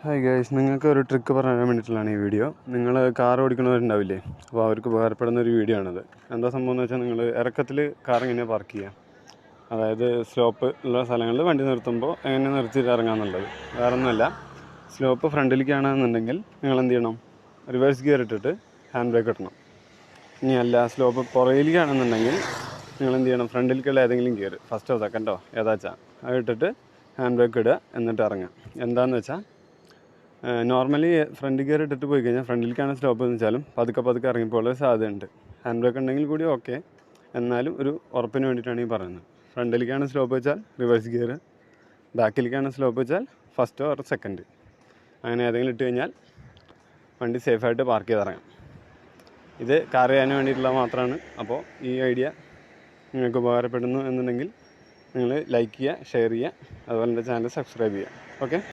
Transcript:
Hi guys, നിങ്ങൾക്ക് ഒരു trick പറയാൻ വേണ്ടിയിട്ടുള്ളതാണ് ഈ വീഡിയോ. നിങ്ങൾ കാർ ഓടിക്കുന്നവരുണ്ടാവില്ലേ, അപ്പോൾ അവർക്ക് ഉപകാരപ്പെടുന്ന ഒരു വീഡിയോ ആണിത്. എന്താ സംഭവം എന്ന് വെച്ചാൽ, നിങ്ങൾ ഇറക്കത്തിൽ കാർ എങ്ങനെ പാർക്ക് ചെയ്യുക, അതായത് സ്ലോപ്പ് ഉള്ള സ്ഥലങ്ങളിൽ വണ്ടി നിർത്തുമ്പോൾ എങ്ങനെ നിർത്തിയിട്ട് ഇറങ്ങാമെന്നുള്ളത്. വേറെ ഒന്നുമല്ല, സ്ലോപ്പ് ഫ്രണ്ടിലേക്കാണെന്നുണ്ടെങ്കിൽ നിങ്ങൾ എന്ത് ചെയ്യണം, റിവേഴ്സ് ഗിയർ ഇട്ടിട്ട് ഹാൻഡ് ബ്രേക്ക് ഇടണം. ഇനി അല്ല, സ്ലോപ്പ് പുറകിലേക്കാണെന്നുണ്ടെങ്കിൽ നിങ്ങൾ എന്ത് ചെയ്യണം, ഫ്രണ്ടിലേക്കുള്ള ഏതെങ്കിലും ഗിയർ, ഫസ്റ്റോ സെക്കൻഡോ ഏതാച്ചാൽ അത് ഇട്ടിട്ട് ഹാൻഡ് ബ്രേക്ക് ഇടുക, എന്നിട്ട് ഇറങ്ങുക. എന്താണെന്ന് വെച്ചാൽ, നോർമലി ഫ്രണ്ട് ഗിയർ ഇട്ടിട്ട് പോയി കഴിഞ്ഞാൽ ഫ്രണ്ടിലേക്കാണ് സ്ലോപ്പ് എന്ന് വെച്ചാലും പതുക്കെ ഇറങ്ങിപ്പോകാനുള്ള സാധ്യതയുണ്ട്. ഹാൻഡ് ബ്രേക്ക് ഉണ്ടെങ്കിൽ കൂടി ഓക്കെ, എന്നാലും ഒരു ഉറപ്പിന് വേണ്ടിയിട്ടാണ് ഈ പറയുന്നത്. ഫ്രണ്ടിലേക്കാണ് സ്ലോപ്പ് വെച്ചാൽ റിവേഴ്സ് ഗിയർ, ബാക്കിലേക്കാണ് സ്ലോപ്പ് വെച്ചാൽ ഫസ്റ്റോ ഓർ സെക്കൻഡ്, അങ്ങനെ ഏതെങ്കിലും ഇട്ട് കഴിഞ്ഞാൽ വണ്ടി സേഫായിട്ട് പാർക്ക് ചെയ്ത് ഇറങ്ങാം. ഇത് കാർ ചെയ്യാൻ വേണ്ടിയിട്ടുള്ള മാത്രമാണ്. അപ്പോൾ ഈ ഐഡിയ നിങ്ങൾക്ക് ഉപകാരപ്പെടുന്നു എന്നുണ്ടെങ്കിൽ നിങ്ങൾ ലൈക്ക് ചെയ്യുക, ഷെയർ ചെയ്യുക, അതുപോലെ എൻ്റെ ചാനൽ സബ്സ്ക്രൈബ് ചെയ്യുക. ഓക്കെ.